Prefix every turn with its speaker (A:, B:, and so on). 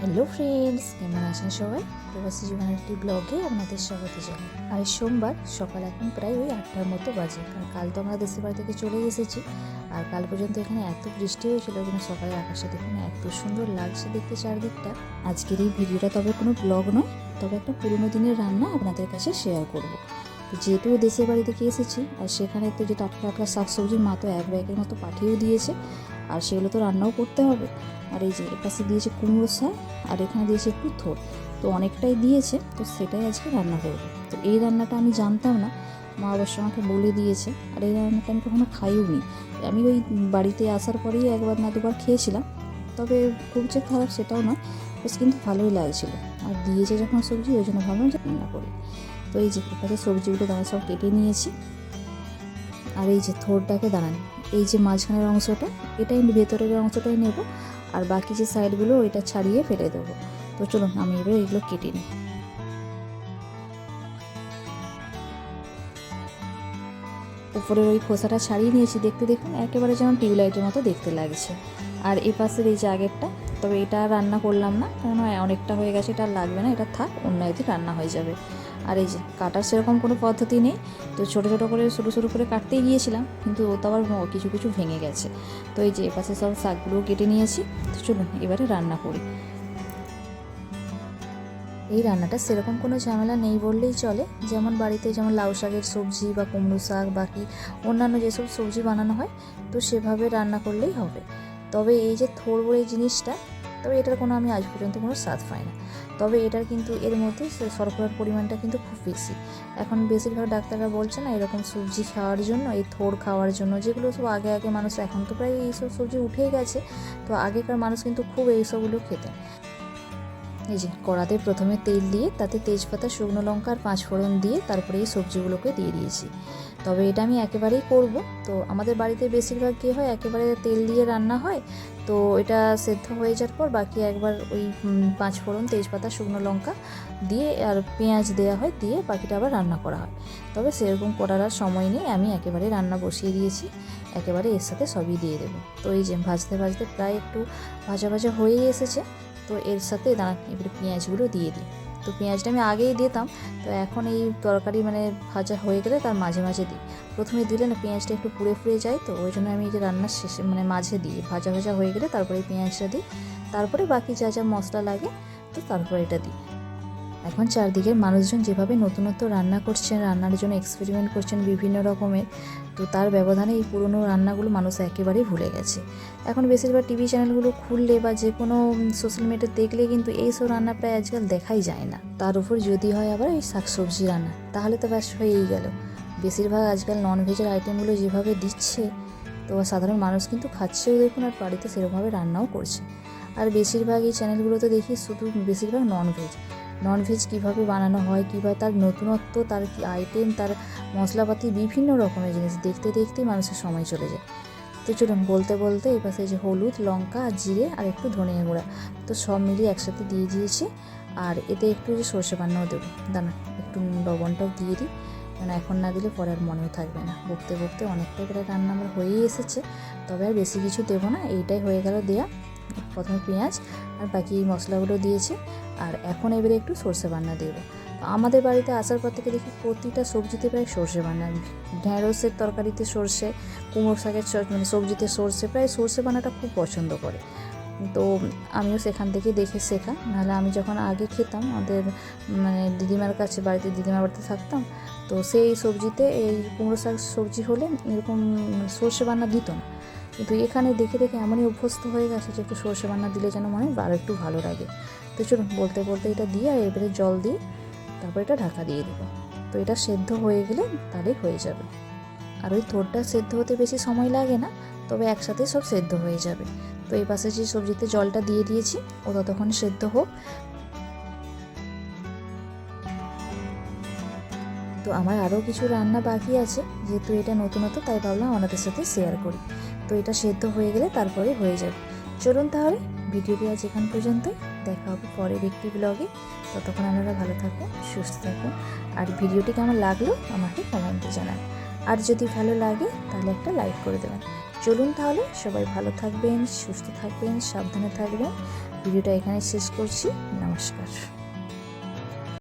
A: Hello friends, কেমন আছেন সবাই? প্রবাসী জীবনের একটি ব্লগে আপনাদের স্বাগত জানাই। আজ সোমবার সকাল এখন প্রায় ওই 8টার মতো বাজে। আর কাল তো আমরা দেশের বাড়ি থেকে চলে এসেছি। আর কাল পর্যন্ত এখানে এত বৃষ্টি হয়েছিল যেন সকালে আকাশে দেখুন এত সুন্দর লাগছে দেখতে চারদিকটা। আজকের এই ভিডিওটা তবে কোনো ব্লগ নয়, তবে একটা পুরোনো দিনের রান্না আপনাদের কাছে শেয়ার করব। তো যেহেতু দেশের বাড়ি থেকে এসেছি আর সেখানে তো যে টাটকা টাটকা শাকসবজির মা তো এক ব্যাগের মতো পাঠিয়েও দিয়েছে, আর সেগুলো তো রান্নাও করতে হবে। আর এই যে এপাশে দিয়েছে কুমড়ো শাক, আর এখানে দিয়েছে একটু থোড়, তো অনেকটাই দিয়েছে, তো সেটাই আজকে রান্না করবো। তো এই রান্নাটা আমি জানতাম না, মা অবশ্য আমাকে বলে দিয়েছে। আর এই রান্নাটা আমি কখনো খাইও নি। আমি ওই বাড়িতে আসার পরেই একবার না দুবার খেয়েছিলাম, তবে খুব যে খারাপ সেটাও নয়, বেশ কিন্তু ভালোই লাগছিলো। আর দিয়েছে যখন সবজি, ওই জন্য ভাবলাম যে রান্না করি। তো এই যে এপাশে সবজিগুলো দাঁড়া সব কেটে নিয়েছি। আর এই যে থোড়টাকে দাঁড়ান, এই যে মাঝখানের অংশটা, এটাই ভেতরের অংশটাই নেব, আর বাকি যে সাইডগুলো ওইটা ছাড়িয়ে ফেলে দেবো। তো চলুন আমি এবার এগুলো কেটে নিই। উপরের ওই খোসাটা ছাড়িয়ে নিয়েছি, দেখতে দেখুন একেবারে যেমন টিউবলাইটের মতো দেখতে লাগছে। আর এ পাশের এই যে আগেরটা, তবে এটা রান্না করলাম না, কারণ অনেকটা হয়ে গেছে, এটা লাগবে না, এটা থাক, অন্য একদিন রান্না হয়ে যাবে। আর এই যে কাটার সেরকম কোনো পদ্ধতি নেই, তো ছোটো ছোটো করে সরু সরু করে কাটতেই গিয়েছিলাম, কিন্তু ও তো আবার কিছু কিছু ভেঙে গেছে। তো এই যে এপাশে সব শাকগুলোও কেটে নিয়েছি। তো চলুন এবারে রান্না করি। এই রান্নাটা সেরকম কোনো ঝামেলা নেই বললেই চলে। যেমন বাড়িতে যেমন লাউ শাকের সবজি বা কুমড়ো শাক, বাকি অন্যান্য যেসব সবজি বানানো হয়, তো সেভাবে রান্না করলেই হবে। তবে এই যে থোড় বড়ে জিনিসটা, তবে এটার কোনো আমি আজ পর্যন্ত কোনো স্বাদ পাই না। তবে এটার কিন্তু এর মধ্যে শর্করার পরিমাণটা কিন্তু খুব বেশি। এখন বেশিরভাগ ডাক্তাররা বলছে না এরকম সবজি খাওয়ার জন্য, এই থোড় খাওয়ার জন্য, যেগুলো সব আগে আগে মানুষ, এখন তো প্রায় এইসব সবজি উঠেই গেছে, তো আগেকার মানুষ কিন্তু খুব এইসবগুলো খেতেন। এই যে কড়াতে প্রথমে তেল দিয়ে তাতে তেজপাতা, শুকনো লঙ্কা আর 5 ফোড়ন দিয়ে তারপরে এই সবজিগুলোকে দিয়ে দিয়েছি। তবে এটা আমি একেবারেই করব, তো আমাদের বাড়িতে বেশিরভাগ কী হয়, একেবারে তেল দিয়ে রান্না হয়। তো এটা সেদ্ধ হয়ে যাওয়ার পর বাকি একবার ওই 5 ফোড়ন, তেজপাতা, শুকনো লঙ্কা দিয়ে আর পেঁয়াজ দেওয়া হয়, দিয়ে বাকিটা আবার রান্না করা হয়। তবে সেরকম করার আর সময় নেই, আমি একেবারে রান্না বসিয়ে দিয়েছি, একেবারে এর সাথে সবই দিয়ে দেবো। তো এই যে ভাজতে ভাজতে প্রায় একটু ভাজা ভাজা হয়েই এসেছে। তো এর সাথে দাঁড়ান এবারে পেঁয়াজগুলো দিয়ে দিই। তো পেঁয়াজটা আমি আগেই দিতাম, তো এখন এই তরকারি মানে ভাজা হয়ে গেলে তার মাঝে মাঝে দিই। প্রথমে দিলে না পেঁয়াজটা একটু পুড়ে ফুড়ে যায়, তো ওই জন্য আমি এই যে রান্নার শেষে মানে মাঝে দিই, ভাজা ভাজা হয়ে গেলে তারপরে পেঁয়াজটা দিই, তারপরে বাকি যা যা মশলা লাগে তো তারপরে এটা দিই। এখন চারদিকের মানুষজন যেভাবে নতুনত্ব রান্না করছেন, রান্নার জন্য এক্সপেরিমেন্ট করছেন বিভিন্ন রকমের, তো তার ব্যবধানে এই পুরনো রান্নাগুলো মানুষ একেবারেই ভুলে গেছে। এখন বেশিরভাগ টিভি চ্যানেলগুলো খুললে বা যে কোনো সোশ্যাল মিডিয়া দেখলে কিন্তু এইসব রান্না প্রায় আজকাল দেখাই যায় না। তার উপর যদি হয় আবার এই শাকসবজি রান্না, তাহলে তো ব্যাস হয়েই গেল। বেশিরভাগ আজকাল ননভেজের আইটেমগুলো যেভাবে দিচ্ছে, তো সাধারণ মানুষ কিন্তু খাচ্ছেও দেখুন, আর বাড়িতে সেরকমভাবে রান্নাও করছে। আর বেশিরভাগ এই চ্যানেলগুলোতে দেখি শুধু বেশিরভাগ ননভেজ কীভাবে বানানো হয়, কীভাবে তার নতুনত্ব, তার কি আইটেম, তার মশলাপাতি, বিভিন্ন রকমের জিনিস দেখতে দেখতেই মানুষের সময় চলে যায়। তো চলুন বলতে বলতে এই পাশে যে হলুদ, লঙ্কা আর জিরে আর একটু ধনিয়া গুঁড়া, তো সব মিলিয়ে একসাথে দিয়ে দিয়েছি। আর এতে একটু যে সর্ষে বান্নাও দেবো, দাঁড়া একটু লবণটাও দিয়ে দিই, মানে এখন না দিলে পরে আর মনেও থাকবে না। বকতে বকতে অনেকটাই প্রায় রান্না আমার হয়েই এসেছে, তবে আর বেশি কিছু দেবো না, এইটাই হয়ে গেল দেয়া। প্রথমে পেঁয়াজ আর বাকি মশলাগুলো দিয়েছি, আর এখন এবারে একটু সর্ষে বান্না দেবো। আমাদের বাড়িতে আসার পর থেকে দেখি প্রতিটা সবজিতে প্রায় সর্ষে বান্না, ঢ্যাঁড়সের তরকারিতে সর্ষে, কুমড়ো শাকের মানে সবজিতে সর্ষে, প্রায় সর্ষে বান্নাটা খুব পছন্দ করে। তো আমিও সেখান থেকে দেখে শেখা, নাহলে আমি যখন আগে খেতাম আমাদের মানে দিদিমার কাছে, বাড়িতে দিদিমার বাড়িতে থাকতাম, তো সেই সবজিতে এই কুমড়ো শাক সবজি হলে এরকম সর্ষে বান্না দিত না। কিন্তু এখানে দেখে দেখে এমনই অভ্যস্ত হয়ে গেছে যে একটু সর্ষে বান্না দিলে যেন মনে হয় আর একটু ভালো লাগে। তো চলুন বলতে বলতে এটা দিয়ে আর এবারে জল দিয়ে তারপর এটা ঢাকা দিয়ে দেবো। তো এটা সেদ্ধ হয়ে গেলে তাহলেই হয়ে যাবে। আর ওই থোড়টা সেদ্ধ হতে বেশি সময় লাগে না, তবে একসাথে সব সেদ্ধ হয়ে যাবে। তো এই পাশে যে সবজিতে জলটা দিয়ে দিয়েছি, ও ততক্ষণ সেদ্ধ হোক। তো আমার আরও কিছু রান্না বাকি আছে, যেহেতু এটা নতুনত্ব তাই ভাবলাম আপনাদের সাথে শেয়ার করি। তো এটা সেদ্ধ হয়ে গেলে তারপরে হয়ে যাবে। চলুন তাহলে ভিডিওটি আজ এখান পর্যন্তই, দেখা হবে পরের একটি ব্লগে। ততক্ষণ আপনারা ভালো থাকুন, সুস্থ থাকুন, আর ভিডিওটি কেমন লাগলো আমাকে কমেন্টে জানান। আর যদি ভালো লাগে তাহলে একটা লাইক করে দেবেন। চলুন তাহলে সবাই ভালো থাকবেন, সুস্থ থাকবেন, সাবধানে থাকবেন। ভিডিওটা এখানে শেষ করছি। নমস্কার।